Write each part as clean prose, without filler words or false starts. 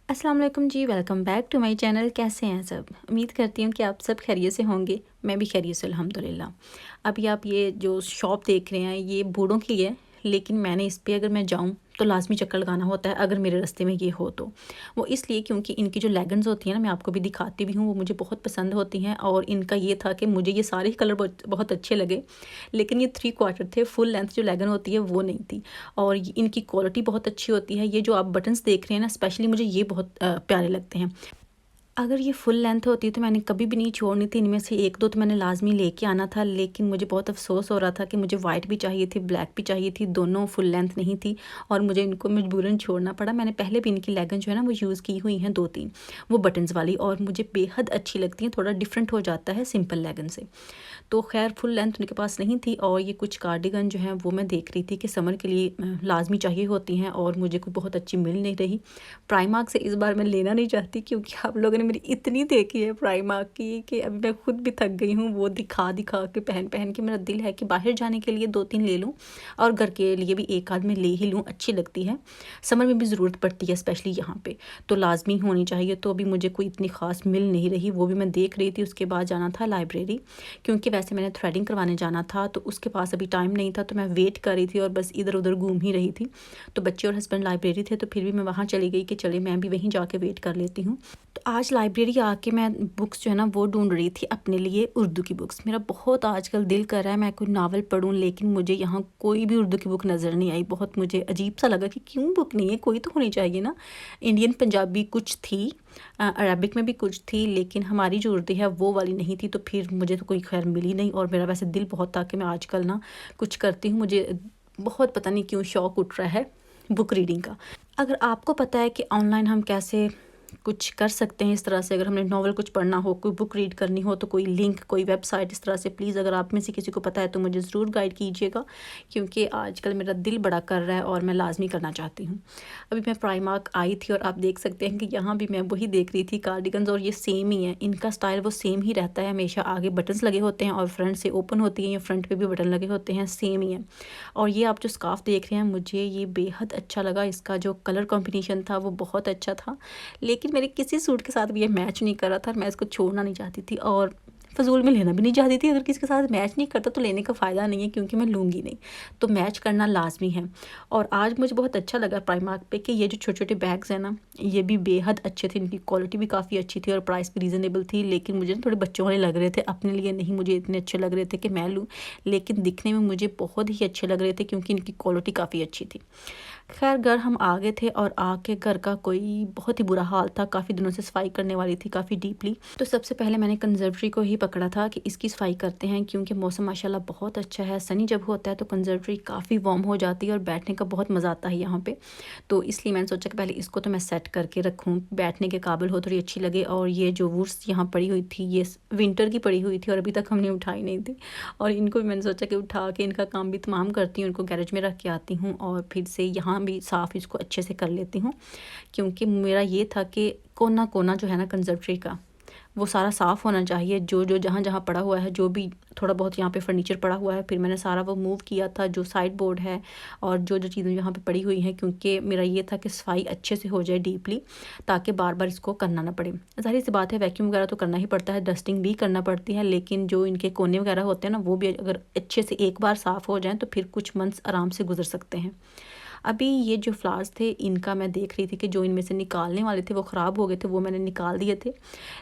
अस्सलाम वालेकुम जी। Welcome back to my channel. कैसे हैं सब? उम्मीद करती हूँ कि आप सब खैरियत से होंगे। मैं भी खैरियत से अल्हम्दुलिल्लाह। अभी आप ये जो शॉप देख रहे हैं ये बूढ़ों की है, लेकिन मैंने इस पे अगर मैं जाऊँ तो लाज़मी चक्कर लगाना होता है अगर मेरे रास्ते में ये हो तो। वो इसलिए क्योंकि इनकी जो लेगिंग्स होती हैं ना, मैं आपको भी दिखाती भी हूँ, वो मुझे बहुत पसंद होती हैं और इनका ये था कि मुझे ये सारे ही कलर बहुत बहुत अच्छे लगे, लेकिन ये 3/4 थे, फुल लेंथ जो लेगिंग होती है वो नहीं थी। और ये इनकी क्वालिटी बहुत अच्छी होती है। ये जो आप बटन्स देख रहे हैं ना, स्पेशली मुझे ये बहुत प्यारे लगते हैं। अगर ये फुल लेंथ होती तो मैंने कभी भी नहीं छोड़नी थी, इनमें से 1-2 तो मैंने लाज़मी लेके आना था, लेकिन मुझे बहुत अफ़सोस हो रहा था कि मुझे वाइट भी चाहिए थी, ब्लैक भी चाहिए थी, दोनों फुल लेंथ नहीं थी और मुझे इनको मजबूरन छोड़ना पड़ा। मैंने पहले भी इनकी लेगिंग जो है ना वो यूज़ की हुई हैं 2-3, वो बटन्स वाली, और मुझे बेहद अच्छी लगती हैं। थोड़ा डिफरेंट हो जाता है सिंपल लेगिंग से। तो ख़ैर फुल लेंथ उनके पास नहीं थी और ये कुछ कार्डिगन जो हैं वो मैं देख रही थी कि समर के लिए लाज़मी चाहिए होती हैं और मुझे कोई बहुत अच्छी मिल नहीं रही। प्राइमार्क से इस बार मैं लेना नहीं चाहती क्योंकि आप लोगों ने मेरी इतनी देखी है प्राइमार्क की कि अभी मैं खुद भी थक गई हूँ। वो दिखा के पहन के मेरा दिल है कि बाहर जाने के लिए 2-3 ले लूँ और घर के लिए भी 1 आध मैं ले ही लूँ, अच्छी लगती है। समर में भी ज़रूरत पड़ती है स्पेशली यहाँ पे, तो लाज़मी होनी चाहिए। तो अभी मुझे कोई इतनी ख़ास मिल नहीं रही, वो भी मैं देख रही थी। उसके बाद जाना था लाइब्रेरी, क्योंकि वैसे मैंने थ्रेडिंग करवाने जाना था तो उसके पास अभी टाइम नहीं था, तो मैं वेट कर रही थी और बस इधर उधर घूम ही रही थी। तो बच्चे और हस्बैंड लाइब्रेरी थे तो फिर भी मैं वहाँ चली गई कि चले मैं भी वहीं जाके वेट कर लेती हूँ। तो आज लाइब्रेरी आके मैं बुक्स जो है ना वो ढूंढ रही थी अपने लिए, उर्दू की बुक्स। मेरा बहुत आजकल दिल कर रहा है मैं कोई नावल पढूं, लेकिन मुझे यहाँ कोई भी उर्दू की बुक नज़र नहीं आई। बहुत मुझे अजीब सा लगा कि क्यों बुक नहीं है, कोई तो होनी चाहिए ना। इंडियन पंजाबी कुछ थी, अरबिक में भी कुछ थी, लेकिन हमारी जो उर्दू है वो वाली नहीं थी। तो फिर मुझे तो कोई खैर मिली नहीं और मेरा वैसे दिल बहुत था कि मैं आजकल ना कुछ करती हूँ। मुझे बहुत पता नहीं क्यों शौक़ उठ रहा है बुक रीडिंग का। अगर आपको पता है कि ऑनलाइन हम कैसे कुछ कर सकते हैं इस तरह से, अगर हमने नॉवल कुछ पढ़ना हो, कोई बुक रीड करनी हो, तो कोई लिंक, कोई वेबसाइट इस तरह से, प्लीज़ अगर आप में से किसी को पता है तो मुझे ज़रूर गाइड कीजिएगा, क्योंकि आजकल मेरा दिल बड़ा कर रहा है और मैं लाजमी करना चाहती हूँ। अभी मैं प्राइमार्क आई थी और आप देख सकते हैं कि यहाँ भी मैं वही देख रही थी कार्डिगन्स, और ये सेम ही है, इनका स्टाइल वो सेम ही रहता है हमेशा। आगे बटन्स लगे होते हैं और फ्रंट से ओपन होती हैं, या फ्रंट पे भी बटन लगे होते हैं, सेम ही है। और ये आप जो स्कार्फ देख रहे हैं, मुझे ये बेहद अच्छा लगा। इसका जो कलर कॉम्बिनेशन था वो बहुत अच्छा था, लेकिन मेरे किसी सूट के साथ भी ये मैच नहीं कर रहा था और मैं इसको छोड़ना नहीं चाहती थी और फ़िज़ूल में लेना भी नहीं चाहती थी। अगर किसी के साथ मैच नहीं करता तो लेने का फ़ायदा नहीं है, क्योंकि मैं लूँगी नहीं, तो मैच करना लाज़मी है। और आज मुझे बहुत अच्छा लगा प्राइमार्क पे कि ये जो छोटे-छोटे बैग्स हैं ना, ये भी बेहद अच्छे थे, इनकी क्वालिटी भी काफ़ी अच्छी थी और प्राइस भी रीज़नेबल थी। लेकिन मुझे थोड़े बच्चों वाले लग रहे थे, अपने लिए नहीं मुझे इतने अच्छे लग रहे थे कि मैं लूँ, लेकिन दिखने में मुझे बहुत ही अच्छे लग रहे थे क्योंकि इनकी क्वालिटी काफ़ी अच्छी थी। खैर घर हम आ गए थे और आके घर का कोई बहुत ही बुरा हाल था, काफ़ी दिनों से सफाई करने वाली थी काफ़ी डीपली। तो सबसे पहले मैंने कंजर्वेटरी को ही पकड़ा था कि इसकी सफाई करते हैं, क्योंकि मौसम माशाल्लाह बहुत अच्छा है। सनी जब होता है तो कंजर्वेटरी काफ़ी वार्म हो जाती है और बैठने का बहुत मज़ा आता है यहाँ पे। तो इसलिए मैंने सोचा कि पहले इसको तो मैं सेट करके रखूँ, बैठने के काबिल हो, थोड़ी अच्छी लगे। और ये जो वुड्स यहाँ पड़ी हुई थी, ये विंटर की पड़ी हुई थी और अभी तक हमने उठाई नहीं थी, और इनको भी मैंने सोचा कि उठा के इनका काम भी तमाम करती हूँ, इनको गैरेज में रख के आती हूँ और फिर से यहाँ भी साफ़ इसको अच्छे से कर लेती हूँ। क्योंकि मेरा ये था कि कोना-कोना जो है ना कंजर्वेटरी का, वो सारा साफ़ होना चाहिए। जो जहाँ-जहाँ पड़ा हुआ है, जो भी थोड़ा बहुत यहाँ पे फर्नीचर पड़ा हुआ है, फिर मैंने सारा वो मूव किया था, जो साइड बोर्ड है और जो चीज़ें यहाँ पे पड़ी हुई हैं, क्योंकि मेरा ये था कि सफाई अच्छे से हो जाए डीपली, ताकि बार-बार इसको करना ना पड़े। ज़ाहिर-सी बात है वैक्यूम वगैरह तो करना ही पड़ता है, डस्टिंग भी करना पड़ती है, लेकिन जो इनके कोने वगैरह होते हैं ना, वो भी अगर अच्छे से एक बार साफ़ हो जाएँ तो फिर कुछ मंथ्स आराम से गुज़र सकते हैं। अभी ये जो फ्लावर्स थे, इनका मैं देख रही थी कि जो इनमें से निकालने वाले थे वो ख़राब हो गए थे, वो मैंने निकाल दिए थे।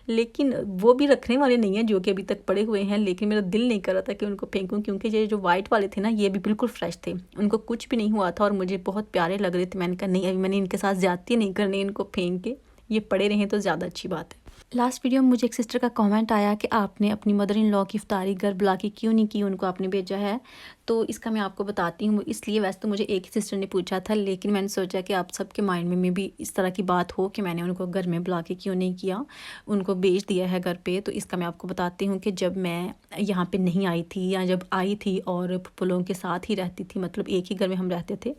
लेकिन वो भी रखने वाले नहीं हैं जो कि अभी तक पड़े हुए हैं, लेकिन मेरा दिल नहीं कर रहा था कि उनको फेंकूँ, क्योंकि ये जो वाइट वाले थे ना, ये भी बिल्कुल फ्रेश थे, उनको कुछ भी नहीं हुआ था और मुझे बहुत प्यारे लग रहे थे। मैंने कहा नहीं, अभी मैंने इनके साथ ज़्यादती नहीं करनी, इनको फेंक के ये पड़े रहें तो ज़्यादा अच्छी बात है। लास्ट वीडियो में मुझे एक सिस्टर का कमेंट आया कि आपने अपनी मदर इन लॉ की इफ्तारी घर बुला के क्यों नहीं की, उनको आपने भेजा है। तो इसका मैं आपको बताती हूँ। इसलिए वैसे तो मुझे एक ही सिस्टर ने पूछा था, लेकिन मैंने सोचा कि आप सबके माइंड में भी इस तरह की बात हो कि मैंने उनको घर में बुला के क्यों नहीं किया, उनको भेज दिया है घर पे। तो इसका मैं आपको बताती हूँ कि जब मैं यहाँ पे नहीं आई थी, या जब आई थी और फुप्पो लोगों के साथ ही रहती थी, मतलब एक ही घर में हम रहते थे,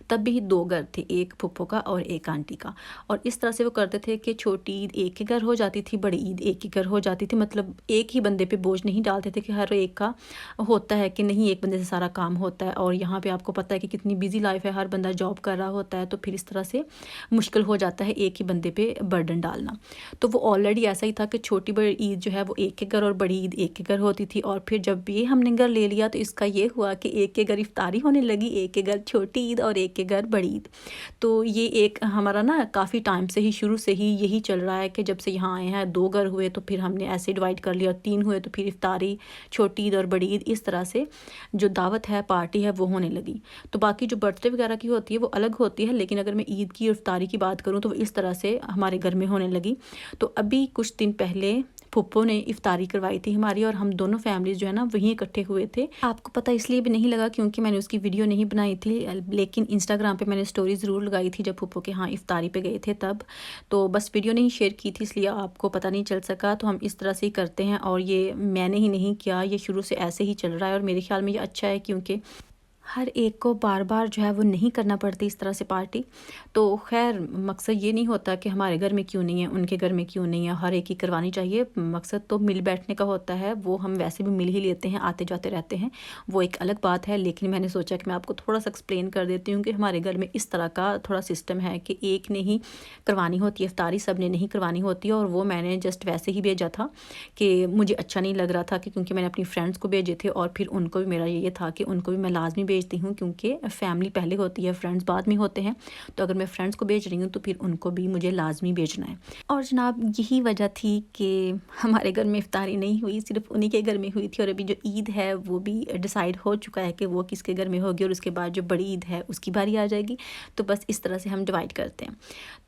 तब भी 2 घर थे, एक फुप्पो का और एक आंटी का। और इस तरह से वो करते थे कि छोटी ईद एक के घर हो जाती थी, बड़ी ईद एक ही घर हो जाती थी। मतलब एक ही बंदे पे बोझ नहीं डालते थे कि हर एक का होता है कि नहीं एक बंदे से सारा काम होता है, और यहाँ पे आपको पता है कि कितनी बिजी लाइफ है, हर बंदा जॉब कर रहा होता है, तो फिर इस तरह से मुश्किल हो जाता है एक ही बंदे पे बर्डन डालना। तो वो ऑलरेडी ऐसा ही था कि छोटी बड़ी ईद जो है वो एक के घर और बड़ी ईद एक के घर होती थी, और फिर जब ये हमने घर ले लिया तो इसका ये हुआ कि एक के घर इफ्तारी होने लगी, एक के घर छोटी ईद और एक के घर बड़ी ईद। तो ये एक हमारा ना काफ़ी टाइम से ही, शुरू से ही यही चल रहा है कि जब से यहाँ आए हैं 2 घर हुए तो फिर हमने ऐसे डिवाइड कर लिया, और 3 हुए तो फिर इफ्तारी, छोटी ईद और बड़ी ईद, इस तरह से जो दावत है, पार्टी है, वो होने लगी। तो बाकी जो बर्थडे वगैरह की होती है वो अलग होती है, लेकिन अगर मैं ईद की और इफ्तारी की बात करूँ तो वो इस तरह से हमारे घर में होने लगी। तो अभी कुछ दिन पहले फूफो ने इफ्तारी करवाई थी हमारी, और हम दोनों फैमिलीज जो है ना वहीं इकट्ठे हुए थे। आपको पता इसलिए भी नहीं लगा क्योंकि मैंने उसकी वीडियो नहीं बनाई थी, लेकिन इंस्टाग्राम पे मैंने स्टोरी ज़रूर लगाई थी जब फूफो के यहाँ इफ्तारी पे गए थे तब। तो बस वीडियो नहीं शेयर की थी, इसलिए आपको पता नहीं चल सका। तो हम इस तरह से ही करते हैं, और ये मैंने ही नहीं किया, ये शुरू से ऐसे ही चल रहा है, और मेरे ख्याल में ये अच्छा है क्योंकि हर एक को बार बार जो है वो नहीं करना पड़ती इस तरह से पार्टी। तो खैर मकसद ये नहीं होता कि हमारे घर में क्यों नहीं है, उनके घर में क्यों नहीं है, हर एक की करवानी चाहिए। मकसद तो मिल बैठने का होता है, वो हम वैसे भी मिल ही लेते हैं, आते जाते रहते हैं, वो एक अलग बात है। लेकिन मैंने सोचा कि मैं आपको थोड़ा सा एक्सप्लेन कर देती हूँ कि हमारे घर में इस तरह का थोड़ा सिस्टम है कि एक ने ही करवानी होती है इफ्तारी, सब ने नहीं करवानी होती है। और वो मैंने जस्ट वैसे ही भेजा था कि मुझे अच्छा नहीं लग रहा था, कि क्योंकि मैंने अपनी फ्रेंड्स को भेजे थे, और फिर उनको भी मेरा ये था कि उनको भी मैं लाजमी भेजती हूँ, क्योंकि फैमिली पहले होती है, फ्रेंड्स बाद में होते हैं। तो अगर मैं फ्रेंड्स को भेज रही हूँ तो फिर उनको भी मुझे लाजमी भेजना है। और जनाब यही वजह थी कि हमारे घर में इफ्तारी नहीं हुई, सिर्फ उन्हीं के घर में हुई थी। और अभी जो ईद है वो भी डिसाइड हो चुका है कि वो किसके घर में होगी, और उसके बाद जो बड़ी ईद है उसकी बारी आ जाएगी। तो बस इस तरह से हम डिवाइड करते हैं।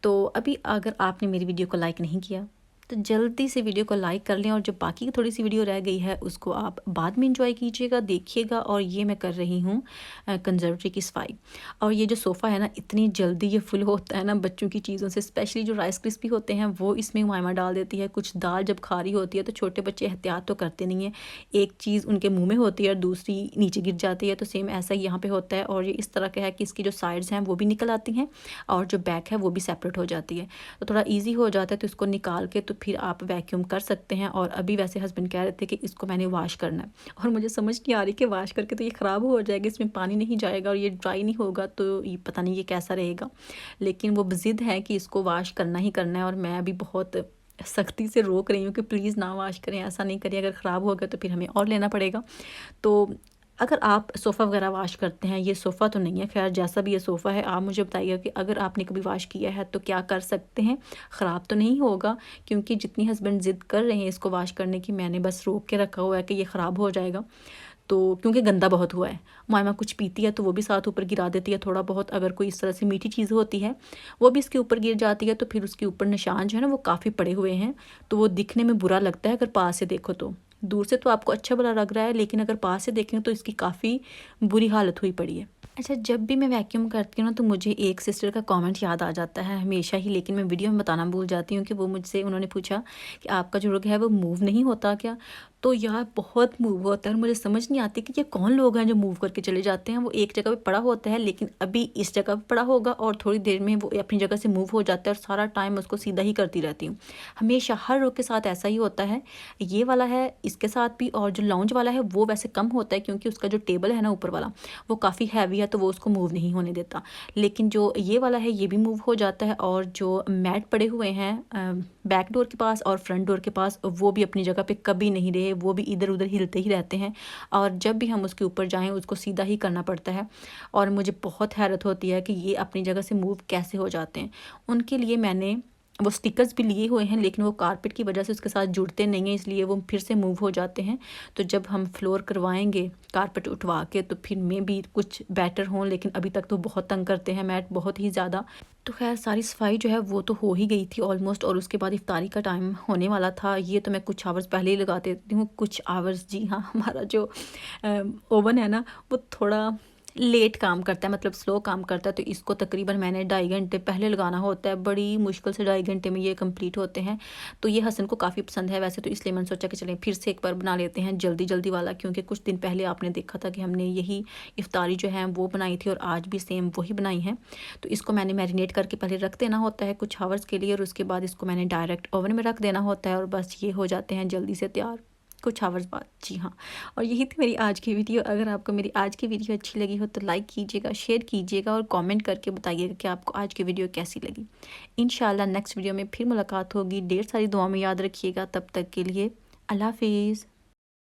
तो अभी अगर आपने मेरी वीडियो को लाइक नहीं किया तो जल्दी से वीडियो को लाइक कर लें, और जो बाकी की थोड़ी सी वीडियो रह गई है उसको आप बाद में एंजॉय कीजिएगा, देखिएगा। और ये मैं कर रही हूँ कंजर्वेटरी की सफाई। और ये जो सोफ़ा है ना, इतनी जल्दी ये फुल होता है ना बच्चों की चीज़ों से, स्पेशली जो राइस क्रिस्पी होते हैं वो इसमें मायमा डाल देती है। कुछ दाल जब खा रही होती है तो छोटे बच्चे एहतियात तो करते नहीं हैं, एक चीज़ उनके मुँह में होती है और दूसरी नीचे गिर जाती है। तो सेम ऐसा ही यहाँ पर होता है, और ये इस तरह का है कि इसकी जो साइड्स हैं वो भी निकल आती हैं, और जो बैक है वो भी सेपरेट हो जाती है। तो थोड़ा ईजी हो जाता है, तो इसको निकाल के तो फिर आप वैक्यूम कर सकते हैं। और अभी वैसे हस्बैंड कह रहे थे कि इसको मैंने वॉश करना है, और मुझे समझ नहीं आ रही कि वॉश करके तो ये ख़राब हो जाएगा, इसमें पानी नहीं जाएगा और ये ड्राई नहीं होगा, तो ये पता नहीं ये कैसा रहेगा। लेकिन वो ज़िद है कि इसको वॉश करना ही करना है, और मैं अभी बहुत सख्ती से रोक रही हूँ कि प्लीज़ ना वॉश करें, ऐसा नहीं करिए, अगर ख़राब हो गया तो फिर हमें और लेना पड़ेगा। तो अगर आप सोफ़ा वगैरह वॉश करते हैं, ये सोफ़ा तो नहीं है खैर, जैसा भी ये सोफ़ा है, आप मुझे बताइएगा कि अगर आपने कभी वॉश किया है तो क्या कर सकते हैं, ख़राब तो नहीं होगा। क्योंकि जितनी हस्बैंड ज़िद कर रहे हैं इसको वॉश करने की, मैंने बस रोक के रखा हुआ है कि ये ख़राब हो जाएगा। तो क्योंकि गंदा बहुत हुआ है, मामा कुछ पीती है तो वो भी साथ ऊपर गिरा देती है थोड़ा बहुत। अगर कोई इस तरह से मीठी चीज़ होती है वो भी इसके ऊपर गिर जाती है, तो फिर उसके ऊपर निशान जो है ना वो काफ़ी पड़े हुए हैं, तो वो दिखने में बुरा लगता है अगर पास से देखो तो। दूर से तो आपको अच्छा भला लग रहा है, लेकिन अगर पास से देखें तो इसकी काफ़ी बुरी हालत हुई पड़ी है। अच्छा, जब भी मैं वैक्यूम करती हूँ ना तो मुझे एक सिस्टर का कमेंट याद आ जाता है हमेशा ही, लेकिन मैं वीडियो में बताना भूल जाती हूँ कि वो मुझसे उन्होंने पूछा कि आपका जो रुग है वो मूव नहीं होता क्या। तो यार बहुत मूव होता है, और मुझे समझ नहीं आती कि ये कौन लोग हैं जो मूव करके चले जाते हैं। वो एक जगह पे पड़ा होता है, लेकिन अभी इस जगह पे पड़ा होगा और थोड़ी देर में वो अपनी जगह से मूव हो जाता है, और सारा टाइम उसको सीधा ही करती रहती हूँ। हमेशा हर रुग के साथ ऐसा ही होता है। ये वाला है इसके साथ भी, और जो लाउंज वाला है वो वैसे कम होता है क्योंकि उसका जो टेबल है ना ऊपर वाला वो काफ़ी हैवी है, तो वो उसको मूव नहीं होने देता। लेकिन जो ये वाला है ये भी मूव हो जाता है, और जो मैट पड़े हुए हैं बैक डोर के पास और फ्रंट डोर के पास वो भी अपनी जगह पे कभी नहीं रहे, वो भी इधर उधर हिलते ही रहते हैं। और जब भी हम उसके ऊपर जाएं उसको सीधा ही करना पड़ता है, और मुझे बहुत हैरत होती है कि ये अपनी जगह से मूव कैसे हो जाते हैं। उनके लिए मैंने वो स्टिकर्स भी लिए हुए हैं, लेकिन वो कारपेट की वजह से उसके साथ जुड़ते नहीं हैं, इसलिए वो फिर से मूव हो जाते हैं। तो जब हम फ्लोर करवाएंगे कारपेट उठवा के तो फिर में भी कुछ बेटर हों, लेकिन अभी तक तो बहुत तंग करते हैं मैट, बहुत ही ज़्यादा। तो खैर सारी सफाई जो है वो तो हो ही गई थी ऑलमोस्ट, और उसके बाद इफ्तारी का टाइम होने वाला था। ये तो मैं कुछ आवर्स पहले ही लगा देती हूँ, कुछ आवर्स, जी हाँ, हमारा जो ओवन है ना वो थोड़ा लेट काम करता है, मतलब स्लो काम करता है। तो इसको तकरीबन मैंने 2.5 घंटे पहले लगाना होता है, बड़ी मुश्किल से 2.5 घंटे में ये कंप्लीट होते हैं। तो ये हसन को काफ़ी पसंद है वैसे, तो इसलिए मैंने सोचा कि चलें फिर से एक बार बना लेते हैं जल्दी जल्दी वाला, क्योंकि कुछ दिन पहले आपने देखा था कि हमने यही इफ्तारी जो है वो बनाई थी, और आज भी सेम वही बनाई है। तो इसको मैंने मैरिनेट करके पहले रख देना होता है कुछ आवर्स के लिए, और उसके बाद इसको मैंने डायरेक्ट ओवन में रख देना होता है, और बस ये हो जाते हैं जल्दी से तैयार। कुछ आवर्स बाद। जी हाँ, और यही थी मेरी आज की वीडियो। अगर आपको मेरी आज की वीडियो अच्छी लगी हो तो लाइक कीजिएगा, शेयर कीजिएगा और कमेंट करके बताइएगा कि आपको आज की वीडियो कैसी लगी। इंशाल्लाह नेक्स्ट वीडियो में फिर मुलाकात होगी। ढेर सारी दुआ में याद रखिएगा। तब तक के लिए अल्लाह हाफिज़।